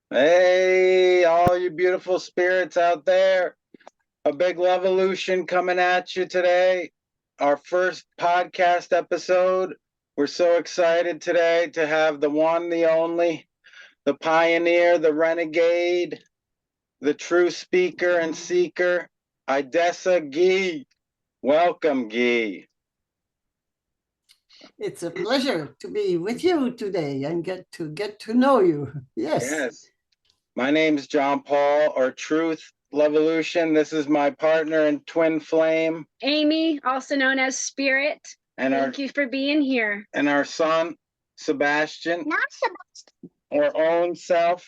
Hey, all you beautiful spirits out there. A big Luv-a-Lution coming at you today. Our first podcast episode. We're so excited today to have the one, the only, the pioneer, the renegade, the true speaker and seeker, Idessa Ghis. Welcome, Ghis. It's a pleasure to be with you today and get to know you. Yes. Yes. My name's John Paul, or Truth Luv-a-Lution. This is my partner and twin flame. Amy, also known as Spirit. And Thank you for being here. And our son, Sebastian. Not Sebastian. Our own self.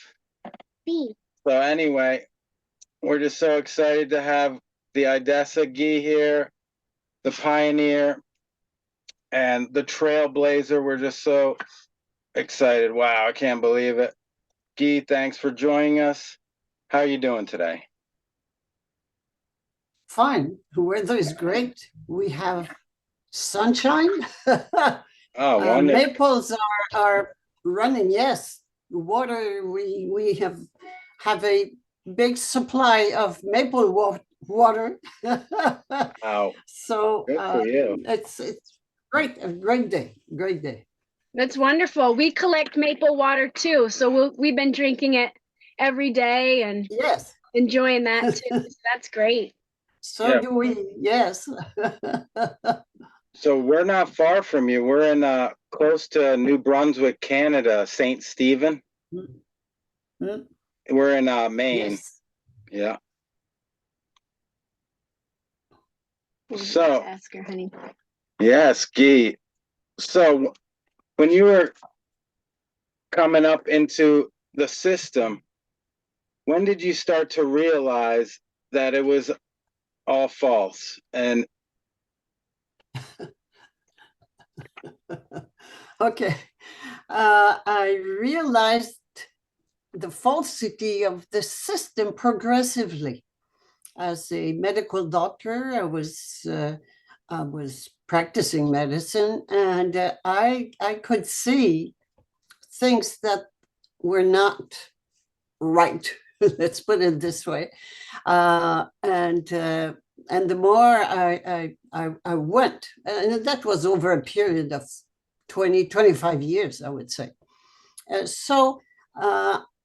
B. So anyway, we're just so excited to have the Idessa Ghis here, the pioneer and the trailblazer. We're just so excited. Wow, I can't believe it. Ghis, thanks for joining us. How are you doing today? Fine. The weather is great. We have sunshine. Oh, wonderful. Maples are running. Yes, water. We have a big supply of maple water. Wow. So good for you. It's great. A great day. Great day. That's wonderful. We collect maple water too, so we've been drinking it every day and yes, enjoying that too. So that's great. So do we. Yes. So we're not far from you. We're in close to New Brunswick, Canada, St. Stephen. Mm-hmm. We're in Maine. Yes. Yeah. So ask her, honey. Yes, Ghis. So when you were coming up into the system, when did you start to realize that it was all false? And okay, I realized the falsity of the system progressively. As a medical doctor, I was practicing medicine, and I could see things that were not right. Let's put it this way. And the more I went, and that was over a period of 25 years, I would say. So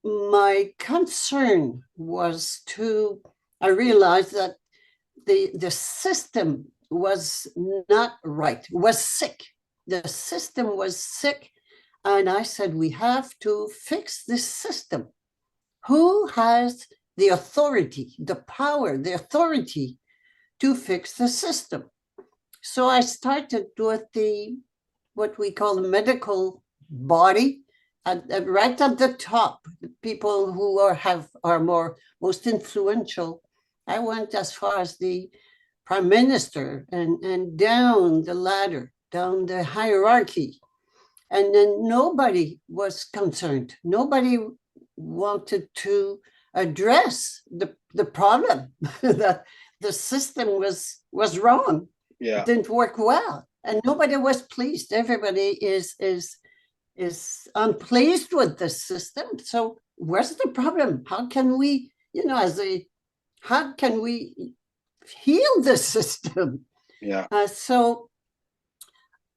my concern was I realized that the system was not right, was sick. The system was sick. And I said, we have to fix this system. Who has the authority, the power, the authority to fix the system? So I started with what we call the medical body, right at the top, the people who are most influential. I went as far as the prime minister and down the ladder, down the hierarchy. And then nobody was concerned. Nobody wanted to address the problem that the system was wrong. Yeah. It didn't work well. And nobody was pleased. Everybody is unpleased with the system. So where's the problem? How can we, how can we heal the system? Yeah. So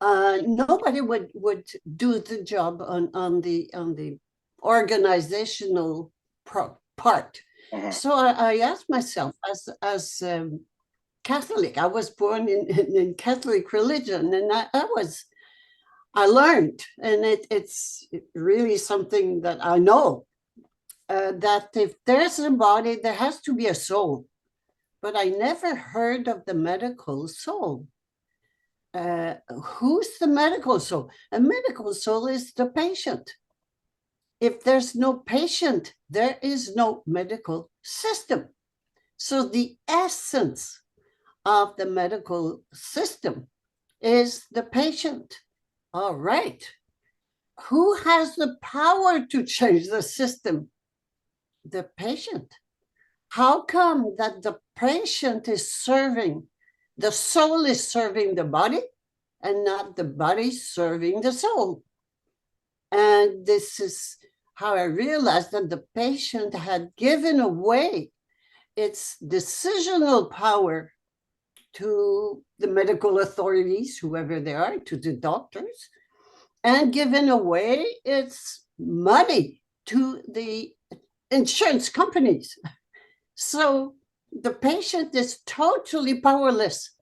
nobody would do the job on the organizational part. Uh-huh. So I asked myself, as Catholic, I was born in Catholic religion, and I learned, and it's really something that I know, that if there's a body, there has to be a soul. But I never heard of the medical soul. Who's the medical soul? A medical soul is the patient. If there's no patient, there is no medical system. So the essence of the medical system is the patient. All right. Who has the power to change the system? The patient. How come that the patient is serving, the soul is serving the body and not the body serving the soul? And this is how I realized that the patient had given away its decisional power to the medical authorities, whoever they are, to the doctors, and given away its money to the insurance companies. So the patient is totally powerless,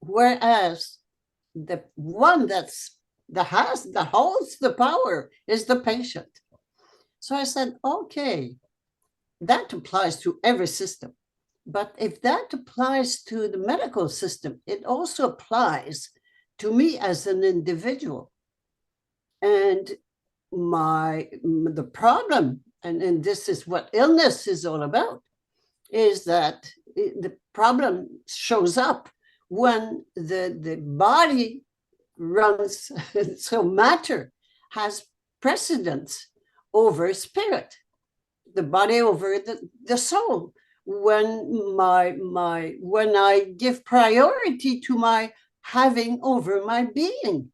whereas the one that holds the power is the patient. So I said, okay, that applies to every system. But if that applies to the medical system, it also applies to me as an individual. And the problem, and this is what illness is all about, is that the problem shows up when the body runs, so matter has precedence over spirit, the body over the soul. When I give priority to my having over my being.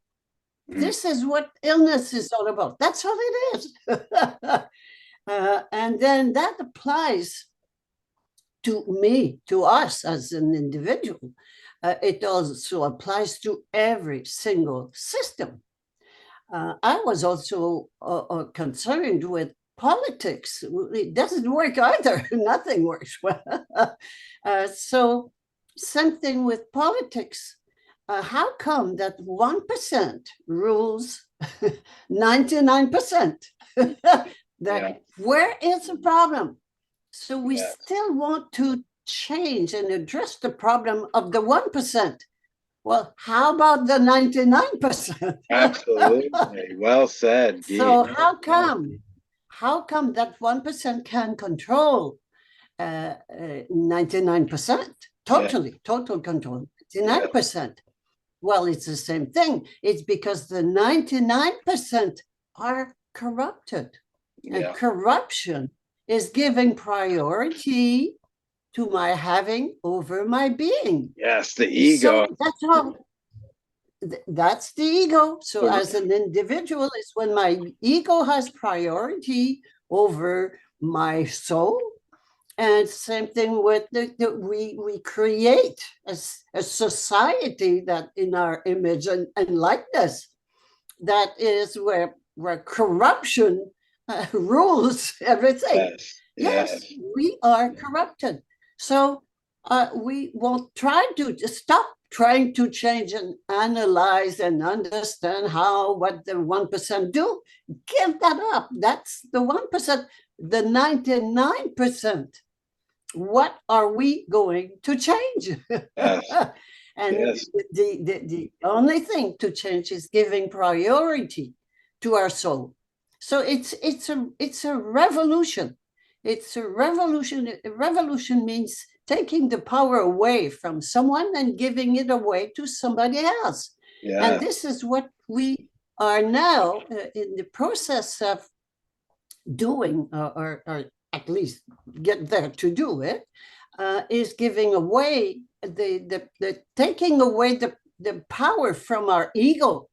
This is what illness is all about. That's all it is. And then that applies to me, to us as an individual. It also applies to every single system. I was also concerned with politics. It doesn't work either. Nothing works well. So same thing with politics. How come that 1% rules 99%? Where is the problem? So we still want to change and address the problem of the 1%. Well, how about the 99%? Absolutely. Well said. So how come that 1% can control 99%? Total control, 99%. Well, it's the same thing. It's because the 99% are corrupted. And corruption is giving priority to my having over my being. Yes, the ego. So that's how. That's the ego. So as an individual, it's when my ego has priority over my soul. And same thing with we create a society that in our image and likeness, that is where corruption rules everything. Yes, we are corrupted. So we won't try to stop trying to change and analyze and understand what the 1% do. Give that up. That's the 1%. The 99%. What are we going to change? And the only thing to change is giving priority to our soul. So it's a revolution. It's a revolution. A revolution means taking the power away from someone and giving it away to somebody else. And this is what we are now in the process of doing, or at least get there to do it, is giving away the taking away the power from our ego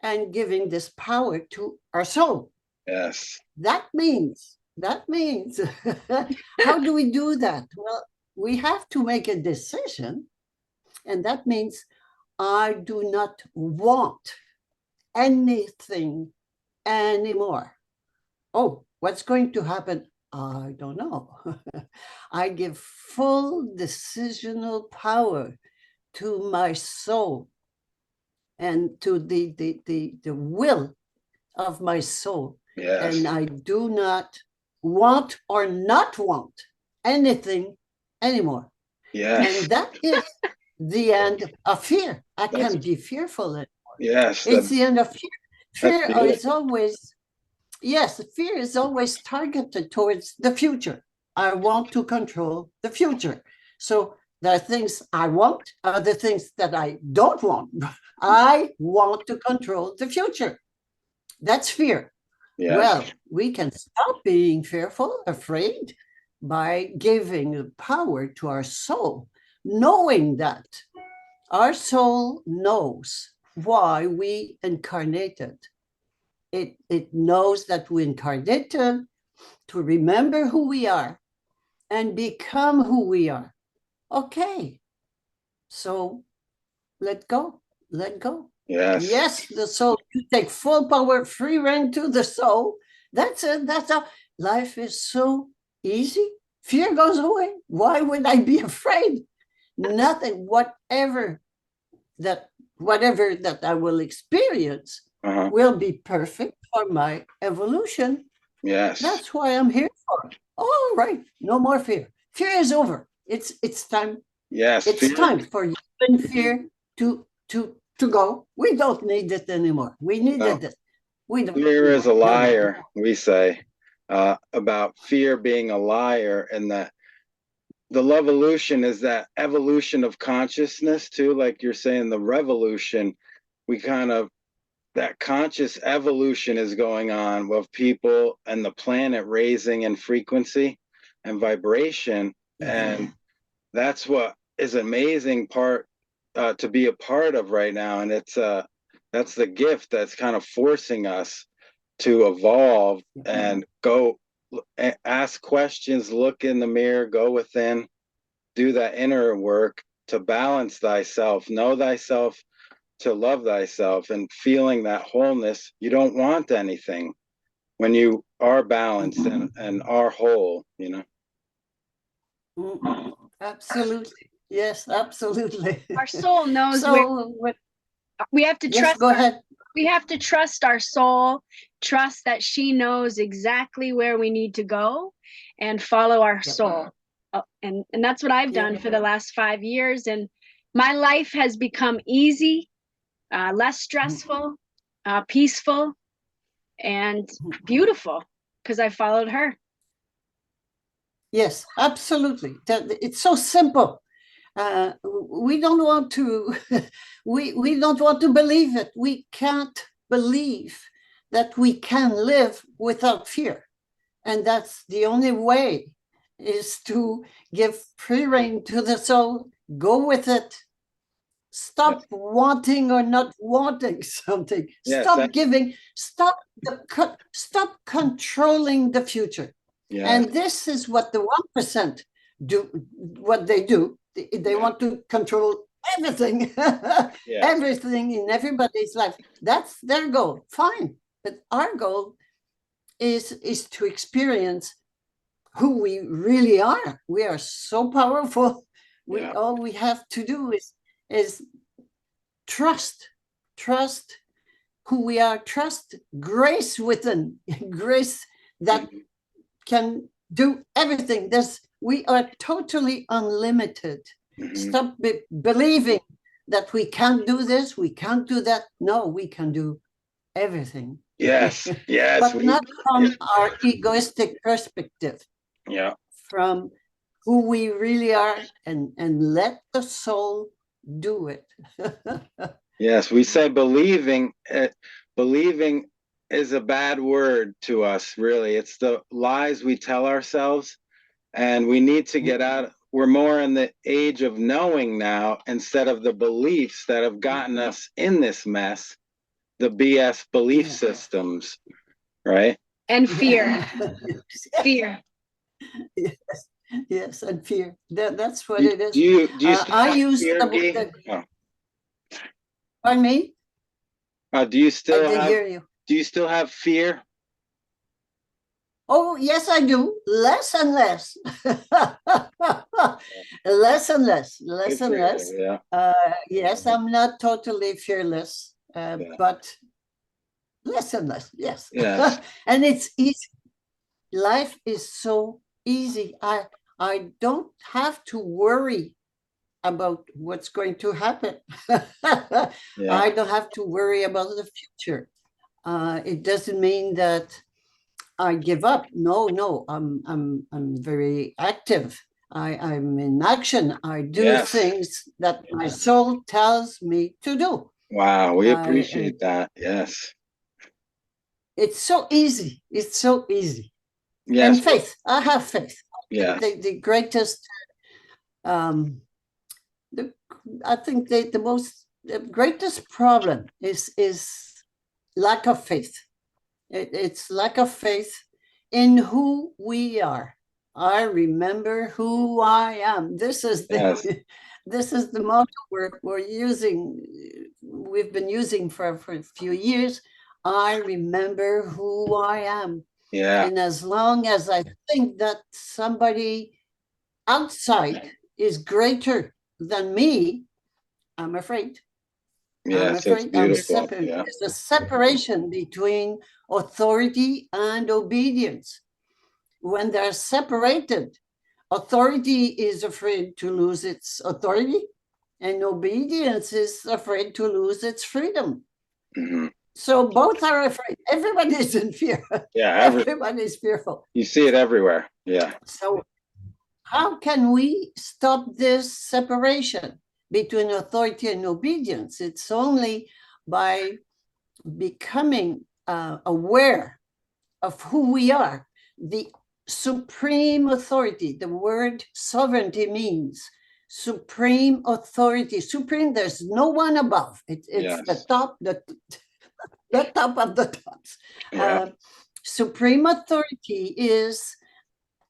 and giving this power to our soul. Yes. That means how do we do that? Well, we have to make a decision, and that means I do not want anything anymore. Oh, what's going to happen? I don't know. I give full decisional power to my soul and to the will of my soul. Yes. And I do not want or not want anything anymore. Yes. And that is the end of fear. I can't be fearful anymore. Yes. It's the end of fear. Fear is always, fear is always targeted towards the future. I want to control the future. So there are things I want, other things that I don't want. I want to control the future. That's fear. Yes. Well, we can stop being fearful, afraid, by giving the power to our soul, knowing that our soul knows why we incarnated. It knows that we incarnated to remember who we are and become who we are. Okay, so let go, let go. Yes. Yes, the soul, you take full power, free reign to the soul. That's it. That's all. Life is so easy. Fear goes away. Why would I be afraid? Nothing, whatever that I will experience Uh-huh. will be perfect for my evolution. Yes. That's why I'm here for. All right, no more fear. Fear is over. It's time. Yes. It's Fear, time for you and fear to go. We don't need it anymore. We needed it. We don't. fear is a No, no. liar, we say, about fear being a liar, and that the Luv-a-Lution is that evolution of consciousness too. Like you're saying, the revolution, we kind of, that conscious evolution is going on with people and the planet raising in frequency and vibration. And that's what is amazing part to be a part of right now. And it's that's the gift that's kind of forcing us to evolve and go ask questions, look in the mirror, go within, do that inner work to balance thyself, know thyself, to love thyself, and feeling that wholeness. You don't want anything when you are balanced and are whole, you know. Absolutely. Yes, absolutely. Our soul knows where So what? we have to Yes, trust. go ahead. We have to trust our soul, trust that she knows exactly where we need to go, and follow our soul. And that's what I've done for the last 5 years. And my life has become easy, less stressful, peaceful, and beautiful because I followed her. Yes, absolutely. It's so simple. We don't want to. We don't want to believe it. We can't believe that we can live without fear, and that's the only way, is to give free rein to the soul. Go with it. Stop wanting or not wanting something. Yes, Stop giving. Stop controlling the future. Yeah. And this is what the 1% do. What they do, they want to control everything, everything in everybody's life. That's their goal. Fine, but our goal is to experience who we really are. We are so powerful. All we have to do is trust who we are. Trust grace within, grace that can do everything. We are totally unlimited. Stop believing that we can't do this, we can't do that. No, we can do everything. Yes, yes. But not from our egoistic perspective. Yeah. From who we really are, and let the soul do it. Yes, we say believing. Believing is a bad word to us, really. It's the lies we tell ourselves, and we need to get out. We're more in the age of knowing now, instead of the beliefs that have gotten us in this mess, the BS belief systems, right? And fear. Fear. Yes, and fear. That's what it is. Do you I use fear, Pardon me? Do you still I didn't have, hear you. do you still have fear? Oh, yes, I do. Less and less. Less and less. Less and less. Yeah. Yes, I'm not totally fearless, but less and less. Yes. Yes. And it's easy. Life is so easy. I don't have to worry about what's going to happen. I don't have to worry about the future. It doesn't mean that I give up. No, I'm very active. I'm in action. I do things that my soul tells me to do. Wow, we appreciate that. Yes. It's so easy. It's so easy. Yes. And faith. I have faith. Yeah. The greatest. I think the greatest problem is lack of faith. It's lack of faith in who we are. I remember who I am. This is the Yes. this is the motto we're using. We've been using for a few years. I remember who I am. Yeah. And as long as I think that somebody outside is greater than me, I'm afraid. I'm Yes, it's afraid I'm beautiful. separate. Yeah. There's a separation between authority and obedience. When they're separated, authority is afraid to lose its authority, and obedience is afraid to lose its freedom. Hmm. So both are afraid. Everybody's in fear. Yeah. Everybody's fearful. You see it everywhere. Yeah. So how can we stop this separation between authority and obedience? It's only by becoming aware of who we are. The supreme authority, the word sovereignty means supreme authority. Supreme, there's no one above. It's Yes. the top, the top of the tops. Yeah. Supreme authority is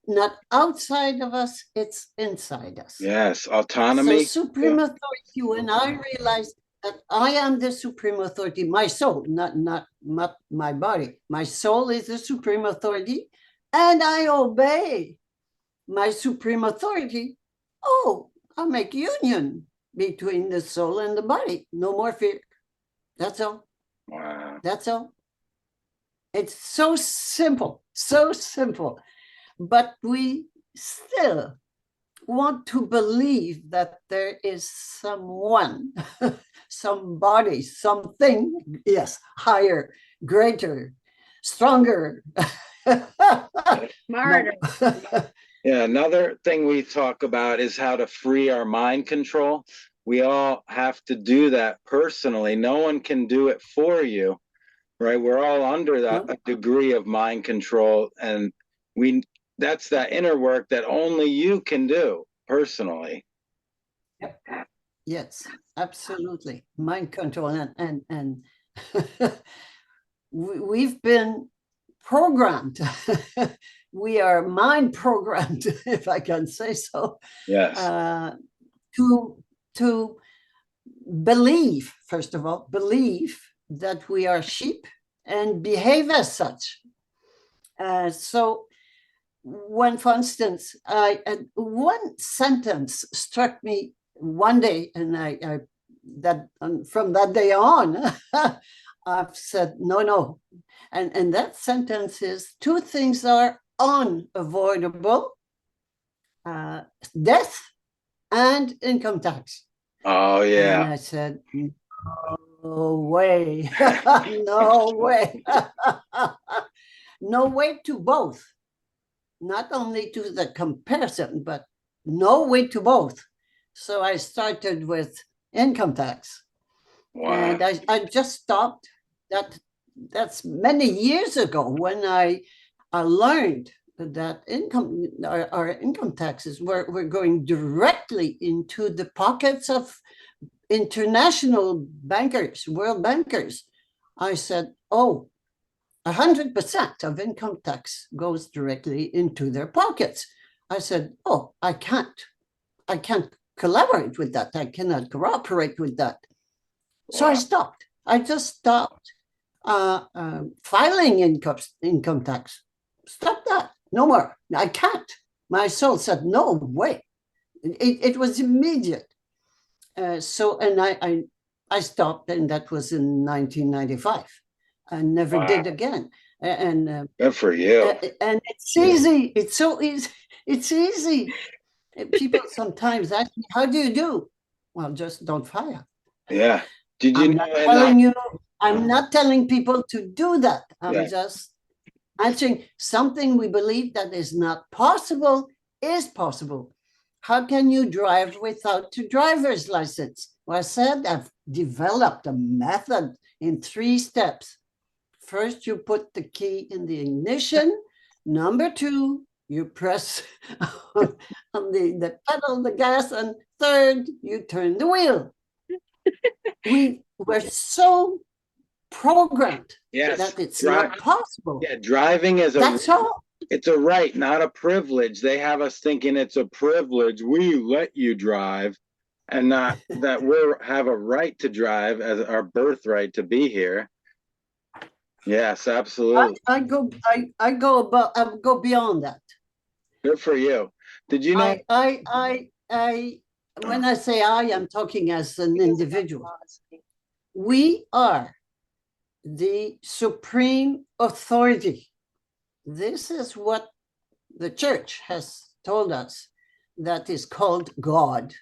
not outside of us, it's inside us. Yes. So Autonomy. supreme authority, when I realized that I am the supreme authority, my soul, not my body, my soul is the supreme authority, and I obey my supreme authority. Oh, I make union between the soul and the body. No more fear. That's all. Wow. That's all. It's so simple, so simple. But we still want to believe that there is someone, somebody, something, yes, higher, greater, stronger. Smarter. Yeah. Another thing we talk about is how to free our mind control. We all have to do that personally. No one can do it for you, right? We're all under that a degree of mind control, and that's that inner work that only you can do personally. Yes, absolutely. Mind control. And we've been programmed. We are mind programmed, if I can say so. Yes. To believe, first of all, believe that we are sheep and behave as such. So when, for instance, one sentence struck me one day, and from that day on, I've said no. And that sentence is: two things are unavoidable: death and income tax. Oh yeah. And I said, no way, no way, no way to both. Not only to the comparison, but no way to both. So I started with income tax. Wow. And I just stopped. That's many years ago when I learned that our income taxes were going directly into the pockets of international bankers, world bankers. I said, oh, 100% of income tax goes directly into their pockets. I said, oh, I can't collaborate with that. I cannot cooperate with that. Wow. So I stopped. I just stopped filing income tax. Stop that. No more. I can't. My soul said, no way. It was immediate. So I stopped, and that was in 1995. I never did again. And good for you. And it's easy. It's so easy. It's easy. People sometimes ask me, how do you do? Well, just don't file. Yeah. Did you I'm know? Not telling you, I'm not telling people to do that. I'm just answering something we believe that is not possible is possible. How can you drive without a driver's license? Well, I said I've developed a method in 3 steps. First, you put the key in the ignition. Number 2, you press on the pedal, the gas. And third, you turn the wheel. We were so programmed Yes. that it's not possible. Yeah, driving is That's all. it's a right, not a privilege. They have us thinking it's a privilege. We let you drive, and not that we have a right to drive as our birthright to be here. Yes, absolutely. I go beyond that. Good for you. Did you know? When I say I'm talking as an individual. We are the supreme authority. This is what the church has told us, that is called God.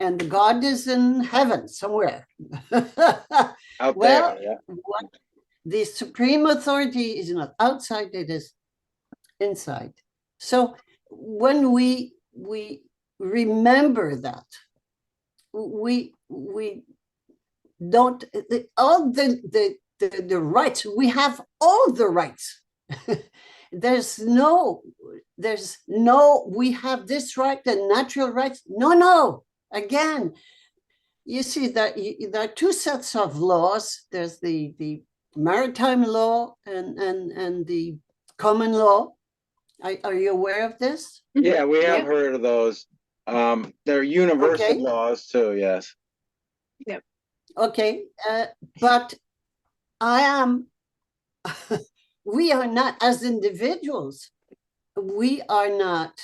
And God is in heaven somewhere. Out Well, there, yeah. The supreme authority is not outside, it is inside. So when we remember that, we don't, all the rights, we have all the rights. There's no, we have this right, the natural rights. No. Again, you see that there are two sets of laws. There's the maritime law and the common law. Are you aware of this? Yeah, we have heard of those. They're universal laws too, yes. Yep. Okay, but we are not, as individuals, we are not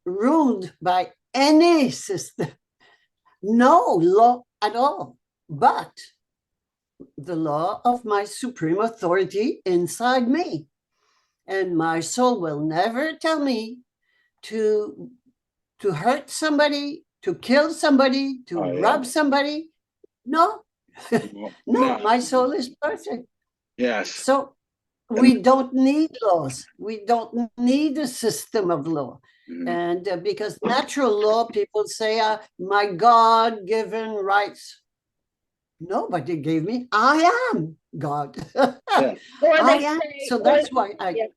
ruled by any system, no law at all, but the law of my supreme authority inside me. And my soul will never tell me to hurt somebody, to kill somebody, to rob somebody. No. No, my soul is perfect. Yes. So we don't need laws. We don't need a system of law. And because natural law, people say, my God-given rights. Nobody gave me. I am God. Yeah. Or they say, so that's why I. Yeah.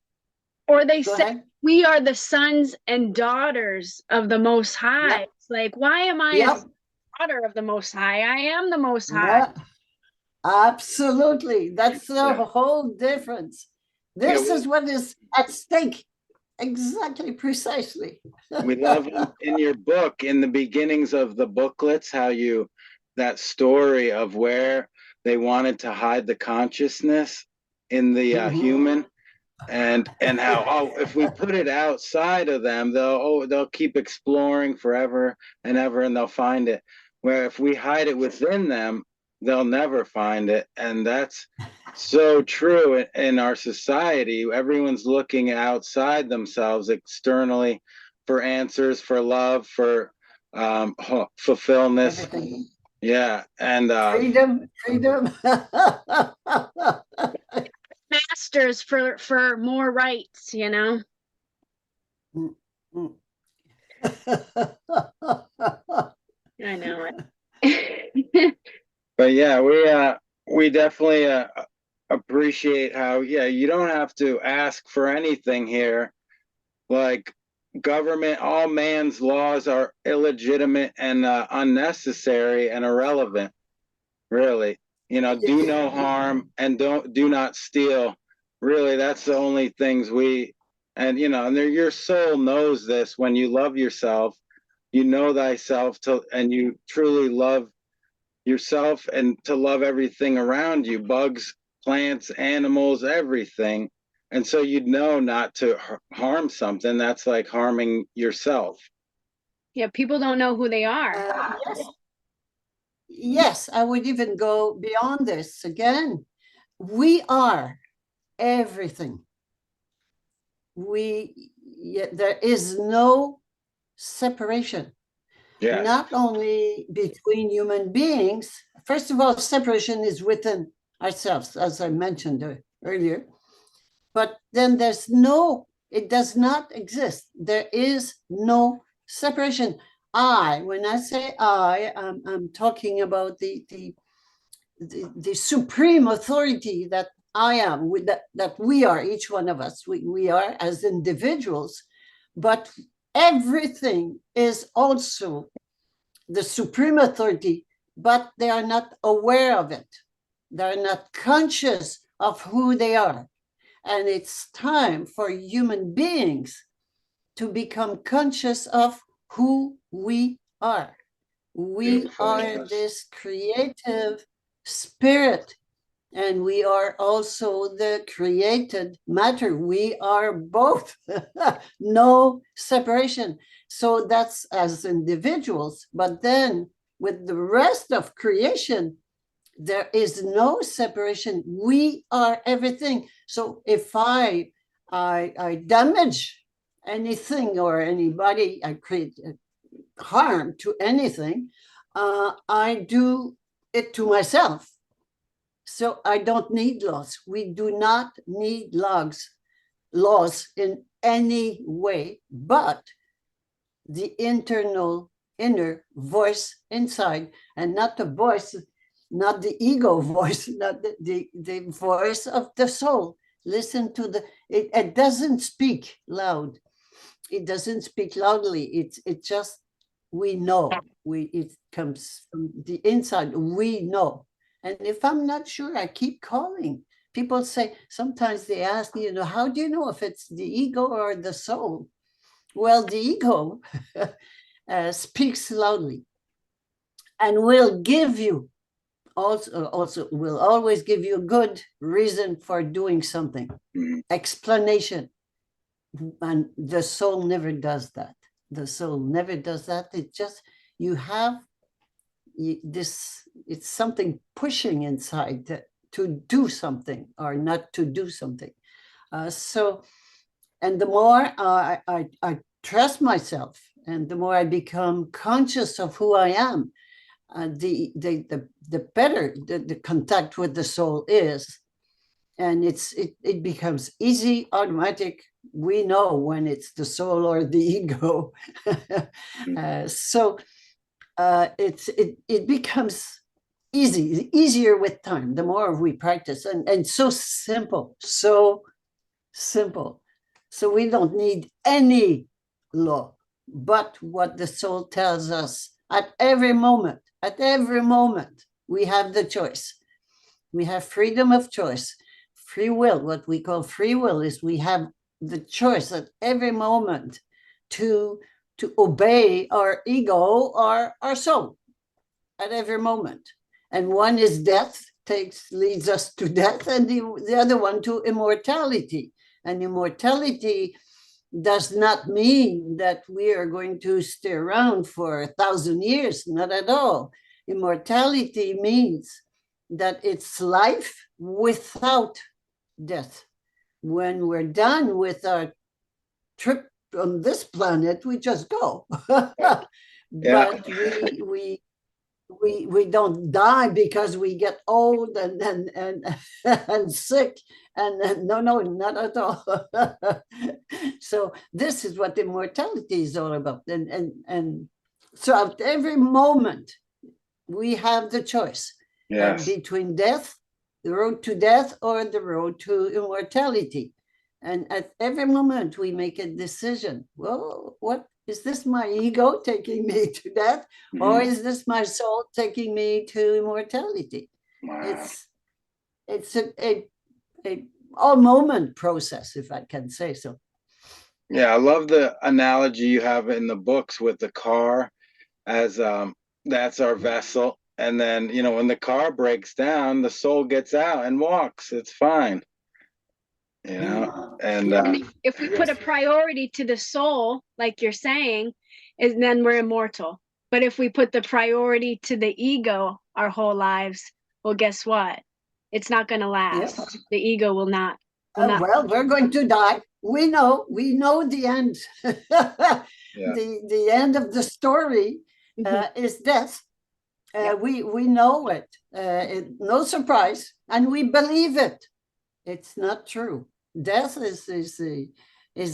Or they say, ahead. we are the sons and daughters of the Most High. Yep. It's like, why am I a daughter of the Most High? I am the Most High. Yeah. Absolutely. That's the whole difference. This is what is at stake. Exactly, precisely. We love in your book, in the beginnings of the booklets, how that story of where they wanted to hide the consciousness in the human, and how if we put it outside of them, they'll keep exploring forever and ever, and they'll find it. Where if we hide it within them, they'll never find it. And that's so true in our society. Everyone's looking outside themselves externally for answers, for love, for fulfillment. Everything. Yeah. And freedom. Masters for more rights, you know. I know it. But yeah, we definitely appreciate how you don't have to ask for anything here. Like government, all man's laws are illegitimate and unnecessary and irrelevant. Really, do no harm and do not steal. Really, that's the only things and your soul knows this. When you love yourself, you know thyself, and you truly love yourself, and to love everything around you, bugs, plants, animals, everything. And so you'd know not to harm something that's like harming yourself. Yeah, people don't know who they are. Yes, I would even go beyond this. Again, we are everything. There is no separation. Yeah. Not only between human beings. First of all, separation is within ourselves, as I mentioned earlier. But then it does not exist. There is no separation. When I say I'm talking about the supreme authority that I am, that we are, each one of us, we are as individuals, but everything is also the supreme authority, but they are not aware of it. They're not conscious of who they are. And it's time for human beings to become conscious of who we are. We Beautiful, are yes. this creative spirit, and we are also the created matter. We are both, no separation. So that's as individuals, but then with the rest of creation, there is no separation. We are everything. So if I damage anything or anybody, I create harm to anything, I do it to myself. So I don't need laws. We do not need laws in any way, but the inner voice inside, and not the voice, not the ego voice, not the voice of the soul. Listen to it doesn't speak loud. It doesn't speak loudly. It just, we know. It comes from the inside. We know. And if I'm not sure, I keep calling. People say, sometimes they ask me, how do you know if it's the ego or the soul? Well, the ego speaks loudly and will give you also will always give you a good reason for doing something, explanation. And the soul never does that. The soul never does that. It just, you have this, it's something pushing inside to do something or not to do something. And the more I trust myself, and the more I become conscious of who I am, the better the contact with the soul is. And it becomes easy, automatic. We know when it's the soul or the ego. It becomes easier with time, the more we practice, and so simple. So we don't need any law, but what the soul tells us at every moment. We have the choice. We have freedom of choice, free will. What we call free will is we have the choice at every moment to obey our ego or our soul at every moment. And one is death, leads us to death, and the other one to immortality. And immortality does not mean that we are going to stay around for 1,000 years, not at all. Immortality means that it's life without death. When we're done with our trip on this planet, we just go. But we don't die because we get old and sick. And no, not at all. So this is what immortality is all about. And so at every moment, we have the choice between death, the road to death, or the road to immortality. And at every moment, we make a decision. Well, what is this, my ego taking me to death, or is this my soul taking me to immortality? Wow. It's a all moment process, if I can say so. Yeah, I love the analogy you have in the books with the car as that's our vessel. And then, when the car breaks down, the soul gets out and walks. It's fine. And if we put a priority to the soul, like you're saying, then we're immortal. But if we put the priority to the ego our whole lives, well, guess what? It's not going to last. Yeah. The ego will not. Well, we're going to die. We know the end. The end of the story is death. We know it. No surprise, and we believe it. It's not true. Death is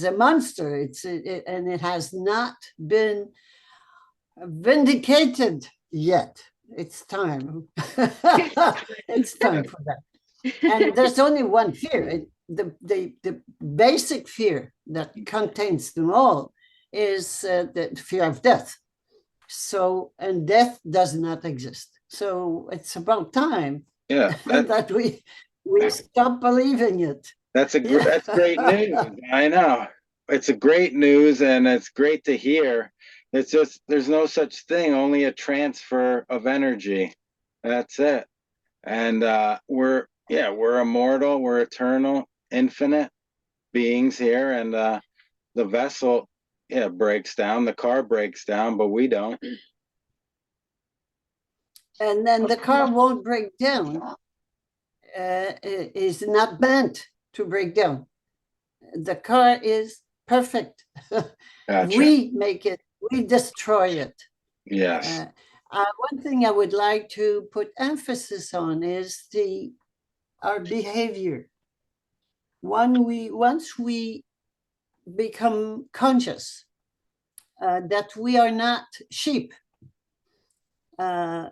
a monster. And it has not been vindicated yet. It's time. It's time for that. And there's only one fear. The basic fear that contains them all is the fear of death. So, and death does not exist. So it's about time Yeah, and that we stop believing it. that's great news. I know. It's a great news, and it's great to hear. It's just there's no such thing, only a transfer of energy. That's it. And we're immortal, we're eternal, infinite beings here, and the vessel, breaks down, the car breaks down, but we don't. And then the car won't break down. It is not meant to break down. The car is perfect. Gotcha. We make it, we destroy it. Yes. One thing I would like to put emphasis on is our behavior. Once we become conscious that we are not sheep,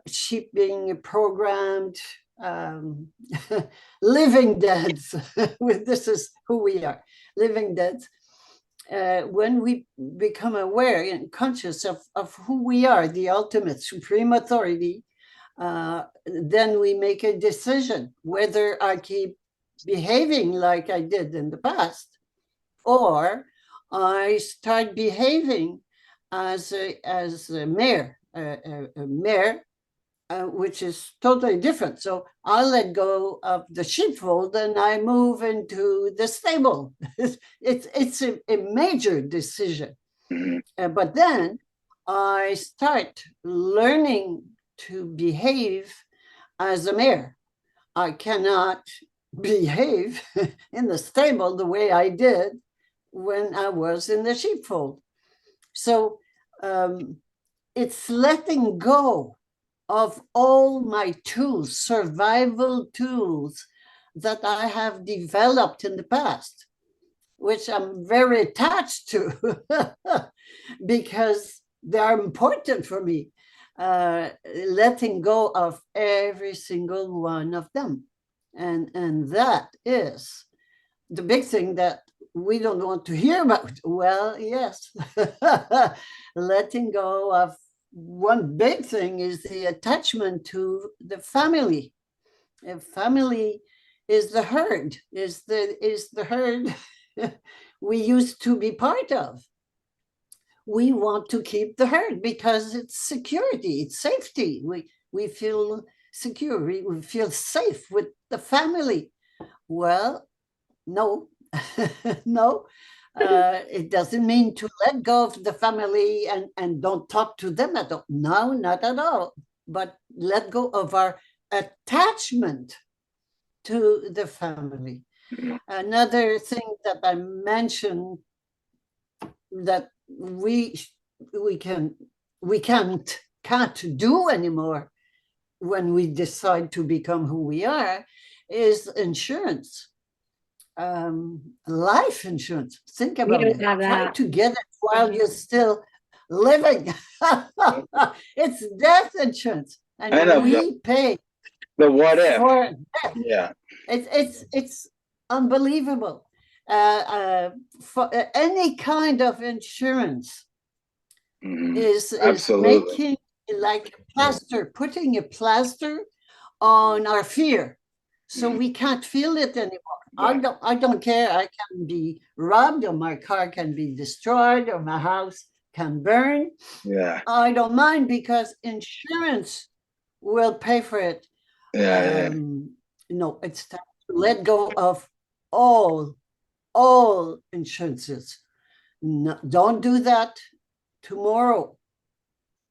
sheep being programmed, living deads. This is who we are, living deads. When we become aware and conscious of who we are, the ultimate supreme authority, then we make a decision whether I keep behaving like I did in the past, or I start behaving as a mare, which is totally different. So I'll let go of the sheepfold and I move into the stable. It's a major decision. Mhm. But then I start learning to behave as a mare. I cannot behave in the stable the way I did when I was in the sheepfold. So it's letting go of all my tools, survival tools that I have developed in the past, which I'm very attached to because they are important for me. Letting go of every single one of them. And that is the big thing that we don't want to hear about. Well, yes, letting go of one big thing is the attachment to the family. And family is the herd, is the herd we used to be part of. We want to keep the herd because it's security, it's safety. We feel secure, we feel safe with the family. Well, no, no. It doesn't mean to let go of the family and don't talk to them at all. No, not at all. But let go of our attachment to the family. Another thing that I mentioned that we can't do anymore when we decide to become who we are is insurance. Life insurance. Think about it. Try to get it while you're still living. It's death insurance, and we pay the what if for death. Yeah, it's unbelievable. For any kind of insurance is making like a plaster, putting a plaster on our fear, so we can't feel it anymore. I don't care. I can be robbed, or my car can be destroyed, or my house can burn. Yeah. I don't mind because insurance will pay for it. No, it's time to let go of all insurances. No, don't do that tomorrow.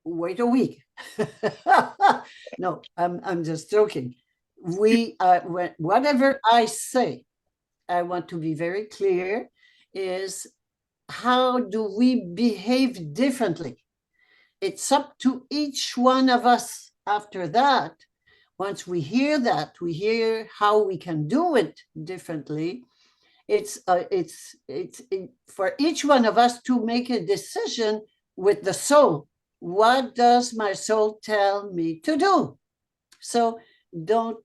Wait a week. No, I'm just joking. Whatever I say, I want to be very clear, is how do we behave differently? It's up to each one of us after that. Once we hear that, we hear how we can do it differently. It's for each one of us to make a decision with the soul. What does my soul tell me to do? So don't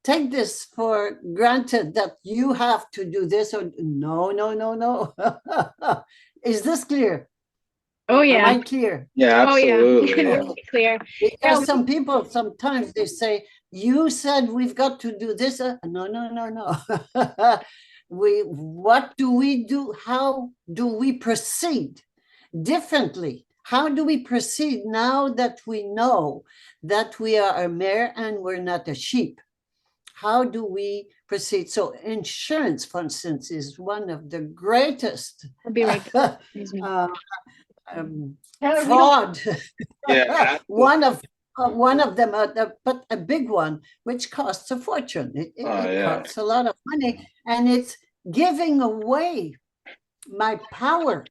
take this for granted that you have to do this, or no. Is this clear? Oh yeah. Am I clear? Yeah, absolutely. Oh, yeah. Clear. Because some people sometimes they say, you said we've got to do this. No, no, no, no. What do we do? How do we proceed differently? How do we proceed now that we know that we are a mare and we're not a sheep? How do we proceed? So insurance, for instance, is one of the greatest I'll be right back. Excuse me. fraud. Yeah. one of them, but a big one, which costs a fortune. It costs a lot of money, and it's giving away my power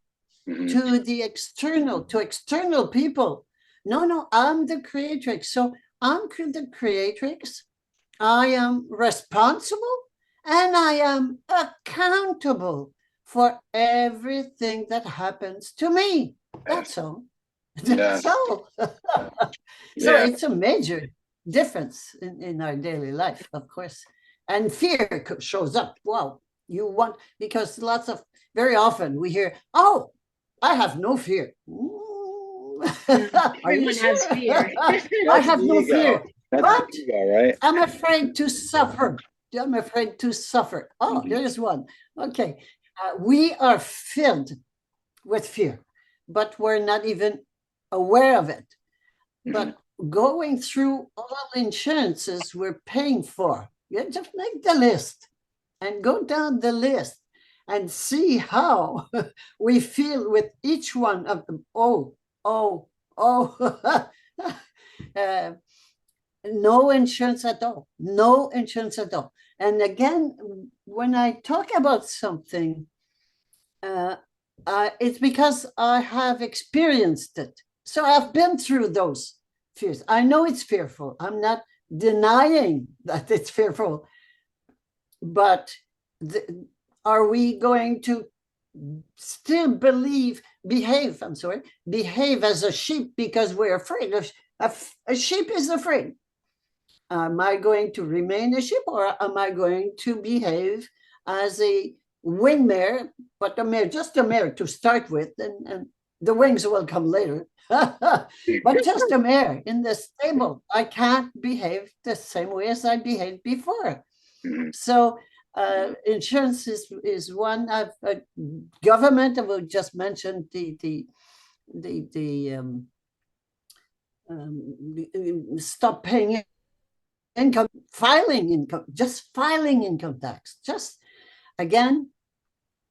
to the external people. No, I'm the creatrix. So I'm the creatrix. I am responsible and I am accountable for everything that happens to me. That's all. That's all. So it's a major difference in our daily life, of course. And fear shows up. Wow, because very often we hear, oh, I have no fear. Everyone has fear. I have no fear. That's ego, right? I'm afraid to suffer. I'm afraid to suffer. Oh, there's one. Okay. We are filled with fear, but we're not even aware of it. But going through all insurances we're paying for, you just make the list and go down the list and see how we feel with each one of them. No insurance at all. No insurance at all. And again, when I talk about something, it's because I have experienced it. So I've been through those fears. I know it's fearful. I'm not denying that it's fearful. But are we going to still behave as a sheep because we're afraid of a sheep is afraid? Am I going to remain a sheep, or am I going to behave as a wing mare, but just a mare to start with, and the wings will come later. But just a mare in the stable, I can't behave the same way as I behaved before. So insurance is one. Government, I will just mention stop paying filing income tax. Just again,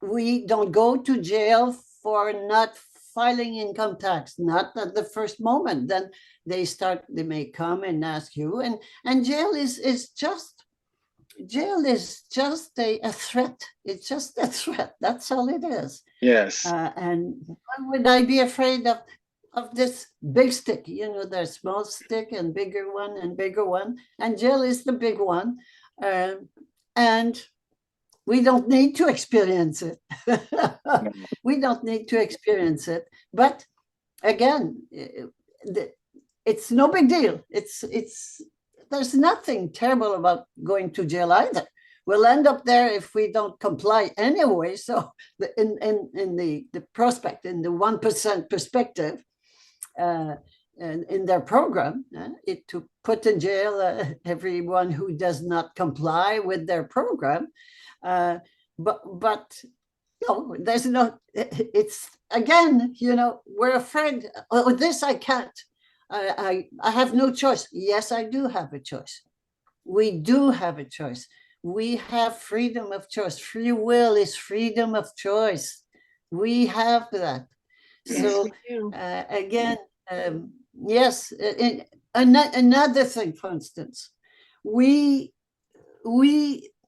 we don't go to jail for not filing income tax, not at the first moment. Then they may come and ask you, and jail is just a threat. It's just a threat. That's all it is. Yes. And why would I be afraid of this big stick? There's small stick and bigger one, and jail is the big one. And we don't need to experience it. We don't need to experience it. But again, it's no big deal. There's nothing terrible about going to jail either. We'll end up there if we don't comply anyway. So in the prospect, in the 1% perspective, and in their program, to put in jail everyone who does not comply with their program. But there's no. It's again, we're afraid. Oh, this I can't. I have no choice. Yes, I do have a choice. We do have a choice. We have freedom of choice. Free will is freedom of choice. We have that. So again, yes. Another thing, for instance, we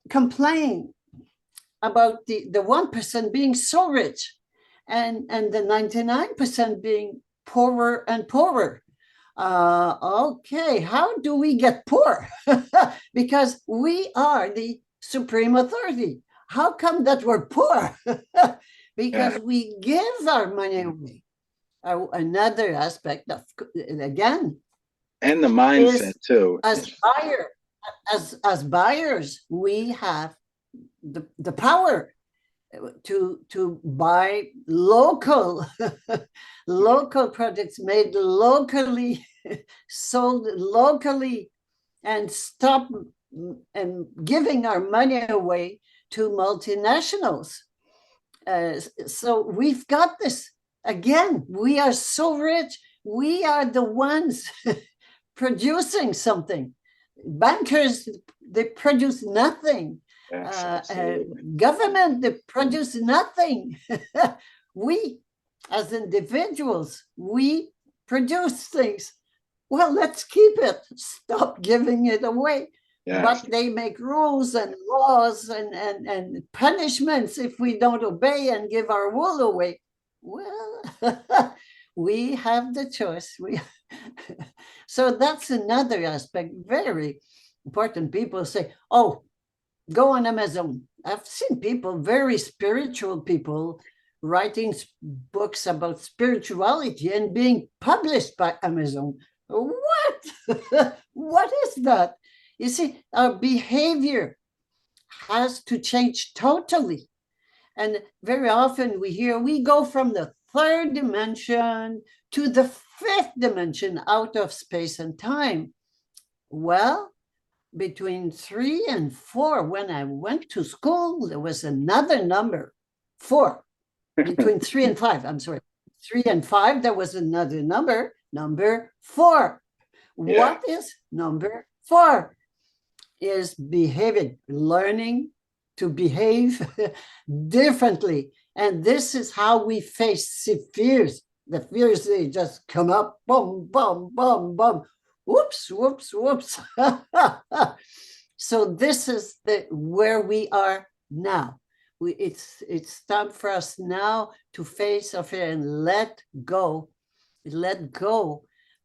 complain about the 1% being so rich, and the 99% being poorer and poorer. Okay, how do we get poor? Because we are the supreme authority. How come that we're poor? Because we give our money away. Another aspect of, again, and the mindset too. As buyers, we have the power to buy local products made locally, sold locally, and stop and giving our money away to multinationals. So we've got this again. We are so rich. We are the ones producing something. Bankers, they produce nothing. Yes, Government, they produce nothing. We, as individuals, we produce things. Well, let's keep it. Stop giving it away. yes. But they make rules and laws and punishments if we don't obey and give our wool away. Well, we have the choice. So that's another aspect, very important. People say, oh, go on Amazon. I've seen people, very spiritual people, writing books about spirituality and being published by Amazon. What? What is that? You see, our behavior has to change totally. And very often we go from the third dimension to the fifth dimension out of space and time. Well, between 3 and 4, when I went to school, there was another number, 4. Between 3 and 5, I'm sorry. 3 and 5, there was another number 4. Yeah. What is number 4? Is behaving, learning to behave differently. And this is how we face the fears. The fears, they just come up, boom, boom, boom, boom. Whoops, whoops, whoops. So this is where we are now. It's time for us now to face our fear and let go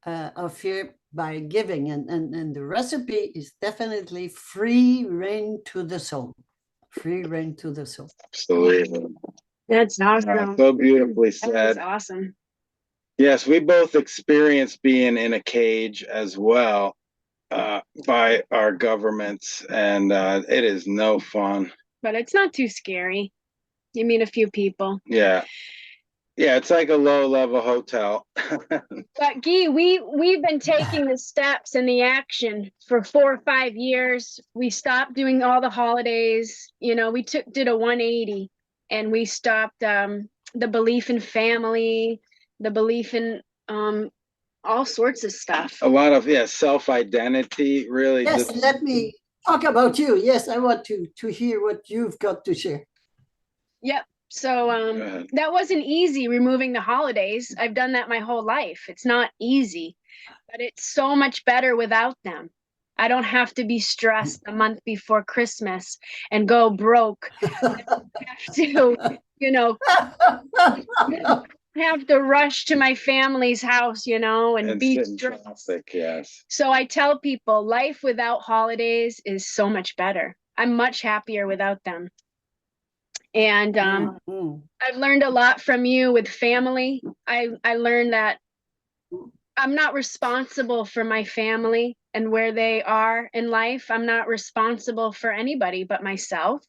of fear by giving. And the recipe is definitely free rein to the soul. Free rein to the soul. Absolutely. That's awesome. So beautifully That was said. awesome. Yes, we both experienced being in a cage as well by our governments, and it is no fun. But it's not too scary. You meet a few people. Yeah. Yeah, it's like a low-level hotel. But Guy, we've been taking the steps and the action for 4 or 5 years. We stopped doing all the holidays. You know, we did a 180, and we stopped the belief in family, the belief in all sorts of stuff. A lot of self-identity, really. Yes, let me talk about you. Yes, I want to hear what you've got to share. Yep. So that wasn't easy, removing the holidays. I've done that my whole life. It's not easy, but it's so much better without them. I don't have to be stressed a month before Christmas and go broke. I don't have to, have to rush to my family's house, and be sit in stressed. traffic, yes. So I tell people life without holidays is so much better. I'm much happier without them. And I've learned a lot from you with family. I learned that I'm not responsible for my family and where they are in life. I'm not responsible for anybody but myself.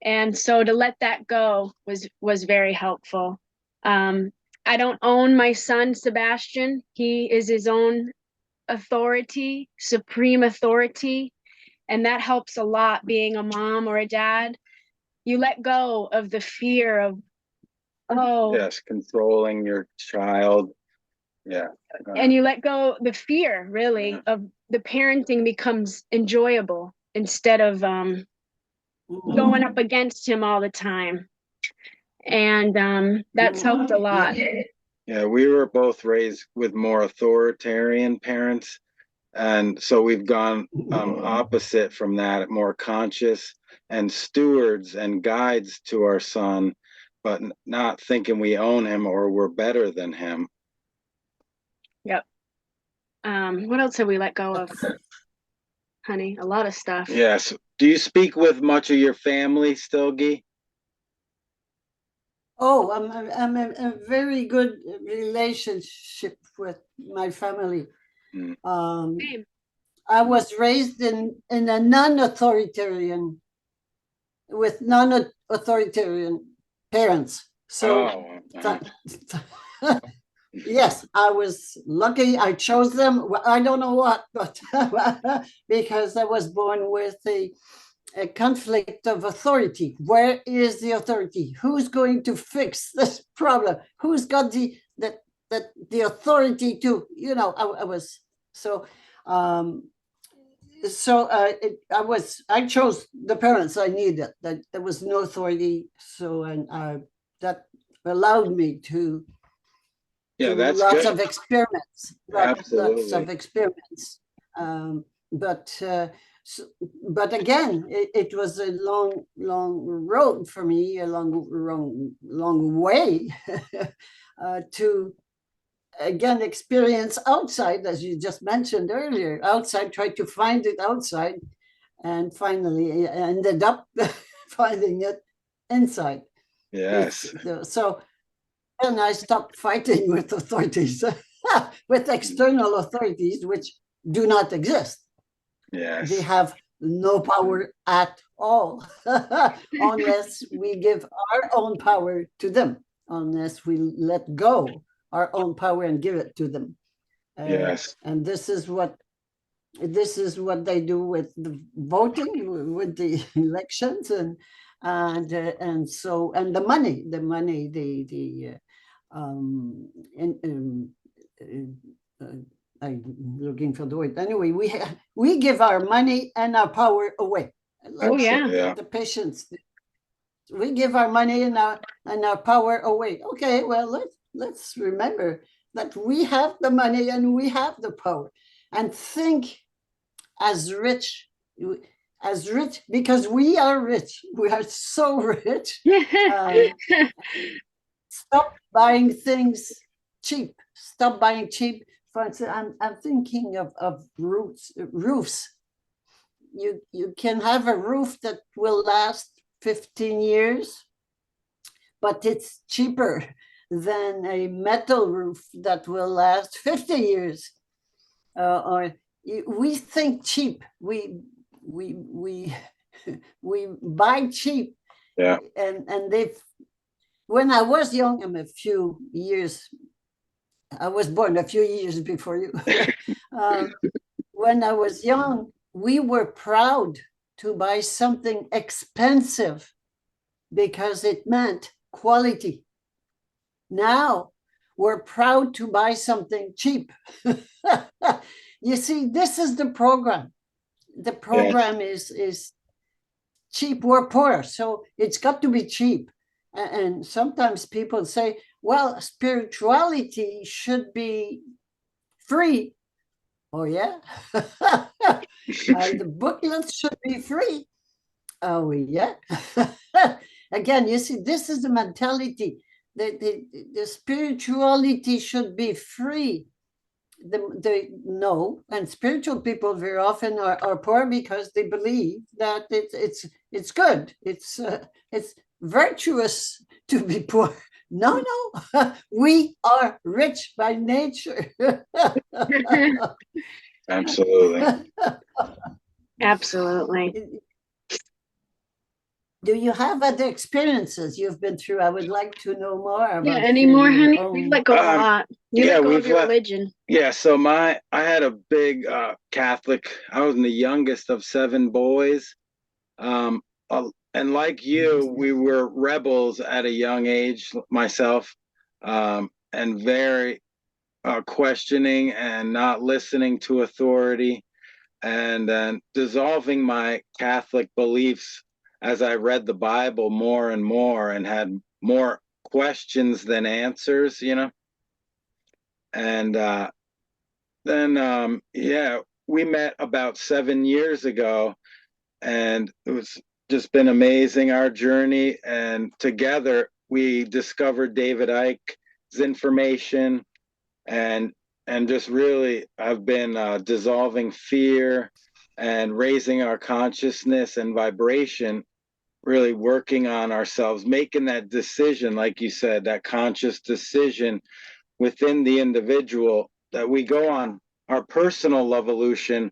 And so to let that go was very helpful. I don't own my son, Sebastian. He is his own authority, supreme authority. And that helps a lot, being a mom or a dad. You let go of the fear of, yes, controlling your child. Yeah. And you let go the fear, really, of the parenting becomes enjoyable instead of going up against him all the time. And that's helped a lot. Yeah, we were both raised with more authoritarian parents. And so we've gone opposite from that, more conscious and stewards and guides to our son, but not thinking we own him or we're better than him. Yep. What else have we let go of, honey? A lot of stuff. Yes. Do you speak with much of your family still, Guy? Oh, I'm a very good relationship with my family. Same. I was raised in a non-authoritarian, with non-authoritarian parents. So Yes, I was lucky. I chose them. I don't know what, but because I was born with a conflict of authority. Where is the authority? Who's going to fix this problem? Who's got the authority to, I was so I chose the parents I needed. That there was no authority, so and that allowed me to Yeah, do that's lots good. of experiments, lots of Absolutely. experiments. But but again, it was a long road for me, a long way to again experience outside, as you just mentioned earlier. Outside, try to find it outside, and finally ended up finding it inside. Yes. So and I stopped fighting with authorities, with external authorities, which do not exist. Yes. They have no power at all, unless we give our own power to them, unless we let go our own power and give it to them. Yes. And this is what they do with the voting, with the elections, and the money, I'm looking for the word. Anyway, we give our money and our power away. Oh, yeah. Yeah. The patients, we give our money and our power away. Okay, well, let's remember that we have the money and we have the power, and think as rich because we are rich. We are so rich. Stop buying things cheap. Stop buying cheap. For instance, I'm thinking of roofs. You can have a roof that will last 15 years, but it's cheaper than a metal roof that will last 50 years. Or we think cheap. We buy cheap. Yeah. And they've. When I was young, I was born a few years before you. When I was young, we were proud to buy something expensive because it meant quality. Now we're proud to buy something cheap. You see, this is the program. The program is cheap. We're poor, so it's got to be cheap. And sometimes people say, well, spirituality should be free. Oh, yeah. The booklets should be free. Oh, yeah. Again, you see, this is the mentality. The spirituality should be free. No, and spiritual people very often are poor because they believe that it's good. It's virtuous to be poor. No, we are rich by nature. Absolutely. Absolutely. Do you have other experiences you've been through? I would like to know more about. Yeah, any more, honey? own. We've let go a lot. You let go of your religion. Yeah, so I had a big Catholic. I was the youngest of 7 boys. And like you, we were rebels at a young age, myself, and very questioning and not listening to authority, and then dissolving my Catholic beliefs as I read the Bible more and more and had more questions than answers, And then, we met about 7 years ago, and it was just been amazing, our journey. And together we discovered David Icke's information, and just really I've been dissolving fear and raising our consciousness and vibration, really working on ourselves, making that decision, like you said, that conscious decision within the individual that we go on our personal evolution.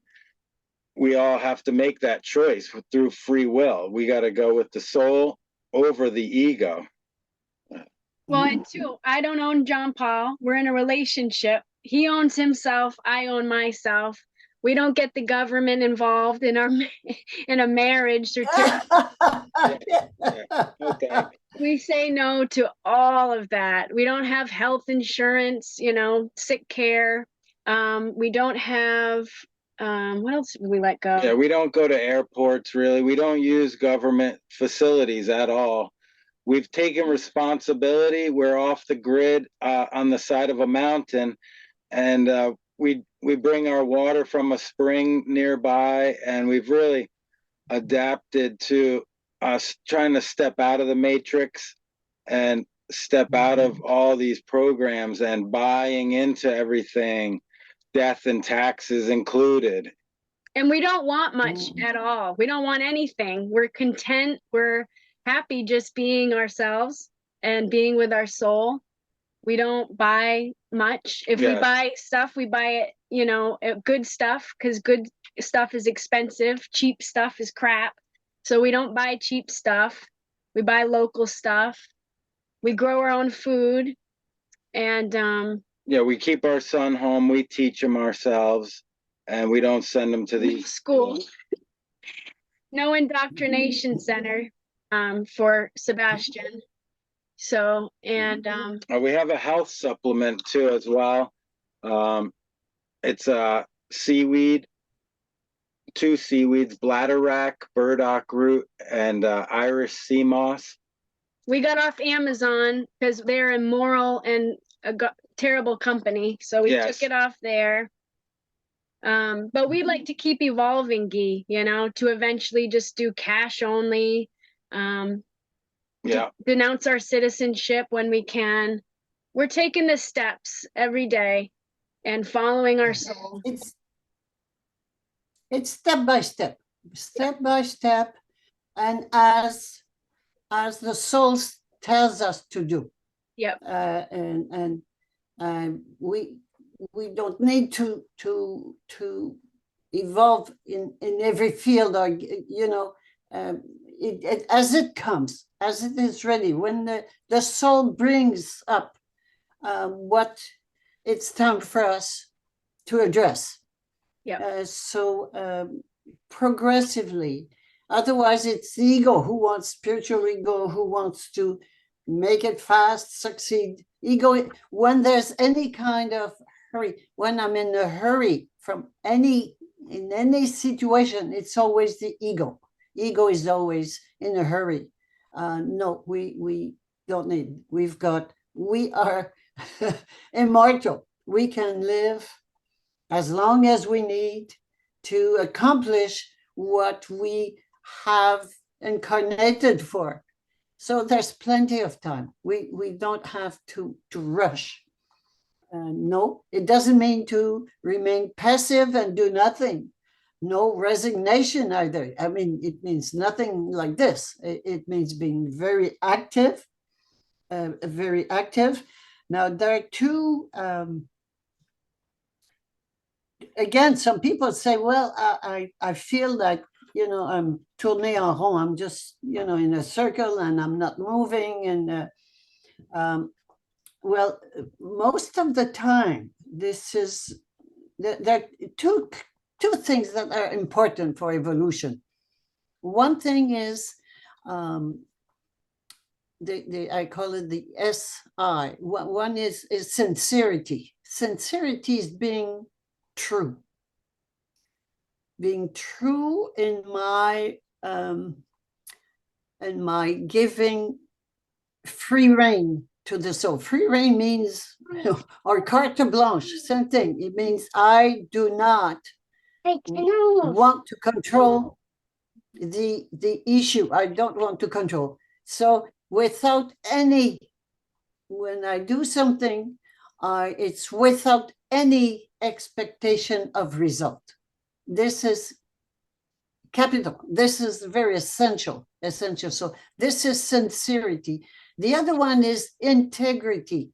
We all have to make that choice through free will. We got to go with the soul over the ego. Well, and two, I don't own John Paul. We're in a relationship. He owns himself. I own myself. We don't get the government involved in our in a marriage certificate. Okay. We say no to all of that. We don't have health insurance, sick care. We don't have what else did we let go? Yeah, we don't go to airports really. We don't use government facilities at all. We've taken responsibility. We're off the grid on the side of a mountain, and we bring our water from a spring nearby, and we've really adapted to us trying to step out of the matrix and step out of all these programs and buying into everything, death and taxes included. And we don't want much at all. We don't want anything. We're content. We're happy just being ourselves and being with our soul. We don't buy much. If we buy stuff, we buy it, good stuff, because good stuff is expensive. Cheap stuff is crap. So we don't buy cheap stuff. We buy local stuff. We grow our own food. And we keep our son home. We teach him ourselves, and we don't send him to the school. No indoctrination center for Sebastian. So, and we have a health supplement too as well. It's a seaweed, 2 seaweeds, bladderwrack, burdock root, and Irish sea moss. We got off Amazon because they're immoral and a terrible company. So we took it off there. But we'd like to keep evolving, Guy, to eventually just do cash only. Denounce our citizenship when we can. We're taking the steps every day and following our soul. It's step by step, and as the soul tells us to do. Yep. And we don't need to evolve in every field, or as it comes, as it is ready. When the soul brings up what it's time for us to address. Yeah. So progressively, otherwise it's the ego who wants, spiritual ego who wants to make it fast, succeed. Ego, when there's any kind of hurry, when I'm in a hurry in any situation, it's always the ego. Ego is always in a hurry. No, we don't need. We are immortal. We can live as long as we need to accomplish what we have incarnated for. So there's plenty of time. We don't have to rush. No, it doesn't mean to remain passive and do nothing. No resignation either. I mean, it means nothing like this. It means being very active, very active. Now, there are two, again, some people say, well, I feel like, I'm tourné en rond. I'm just, in a circle and I'm not moving. And well, most of the time, there are two things that are important for evolution. One thing is, I call it the SI. One is sincerity. Sincerity is being true. Being true in my giving free rein to the soul. Free rein means, or carte blanche, same thing. It means I do not want to control the issue. I don't want to control. So without any, when I do something, it's without any expectation of result. This is capital. This is very essential. So this is sincerity. The other one is integrity.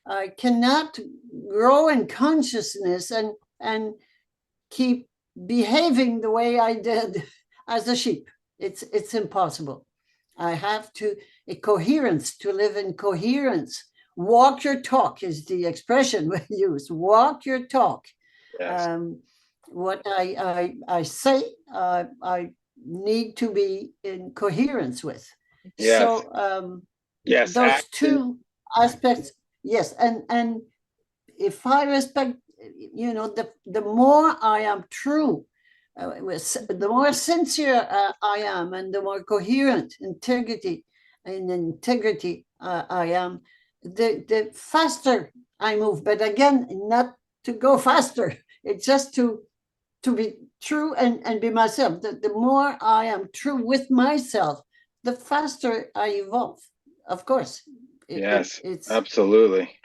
I cannot grow in consciousness and keep behaving the way I did as a sheep. It's impossible. I have to, a coherence, to live in coherence. Walk your talk is the expression we use. Walk your talk. Yes. What I say, I need to be in coherence with. Yes. So Yes. those Action. two aspects, yes, and if I respect, the more I am true, the more sincere I am, and the more coherent, integrity I am, the faster I move. But again, not to go faster. It's just to be true and be myself. The more I am true with myself, the faster I evolve. Of course. Yes. It's Absolutely.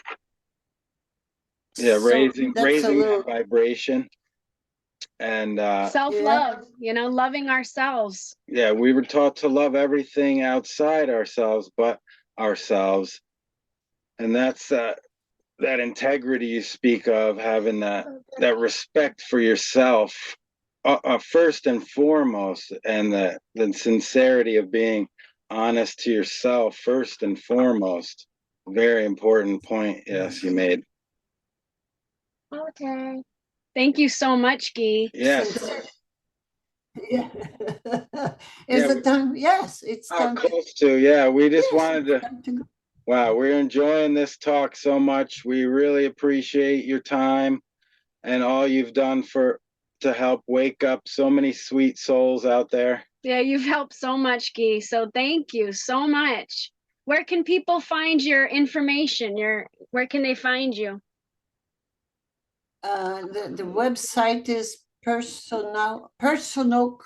Yeah. so Raising little, that vibration. And Self-love, loving ourselves. yeah, we were taught to love everything outside ourselves but ourselves. And that's that integrity you speak of, having that respect for yourself first and foremost, and the sincerity of being honest to yourself first and foremost. Very important point, yes, you made. Okay. Thank you so much, Guy. Yes. yeah. Is it time? Yes, it's time. Close to, yeah. We just Yes, wanted it's to. time to go. Wow, we're enjoying this talk so much. We really appreciate your time and all you've done to help wake up so many sweet souls out there. Yeah, you've helped so much, Guy. So thank you so much. Where can people find your information? Where can they find you? The website is Personocratia, Persono,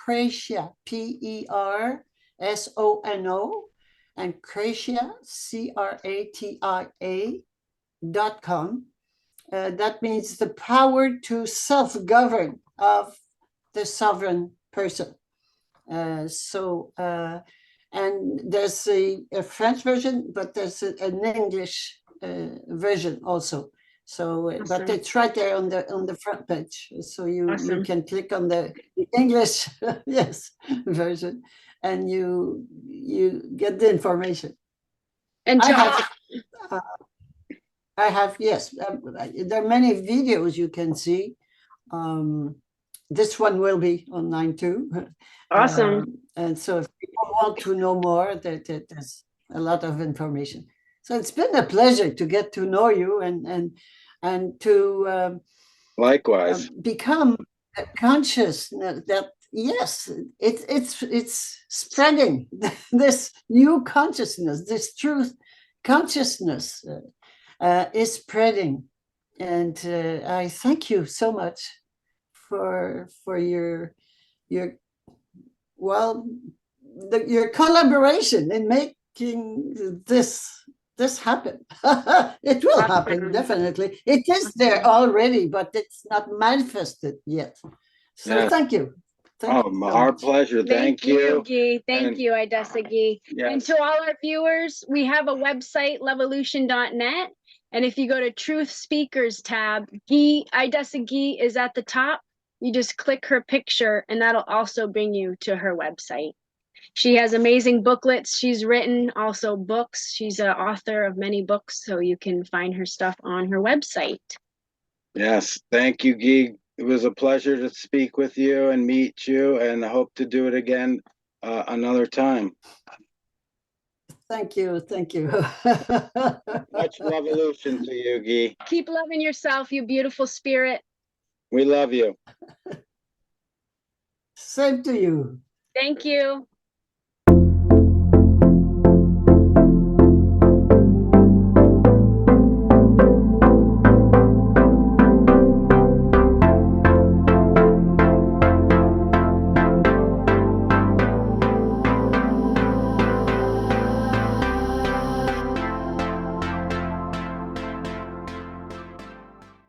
and Cratia, CRATIA.com. That means the power to self-govern of the sovereign person. And there's a French version, but there's an English version also. So, Awesome. But it's right there on the front page. So you can click on the English yes version, and you get the information. And I have yes. There are many videos you can see. This one will be online too. Awesome. And so if people want to know more, there's a lot of information. So it's been a pleasure to get to know you and to likewise become conscious that yes, it's spreading. This new consciousness, this truth consciousness is spreading, and I thank you so much for your your collaboration in making this happen. It will happen, definitely. It is there already, but it's not manifested yet. So yes. Thank you. Our pleasure. Thank you. Guy. Thank you, Idessa Ghis. Yes. And to all our viewers, we have a website, LUV-A-Lution.net. And if you go to Truth Speakers tab, Idessa Ghis is at the top. You just click her picture, and that'll also bring you to her website. She has amazing booklets she's written, also books. She's an author of many books, so you can find her stuff on her website. Yes, thank you, Guy. It was a pleasure to speak with you and meet you, and I hope to do it again another time. Thank you. Much revolution to you, Guy. Keep loving yourself, you beautiful spirit. We love you. Same to you. Thank you.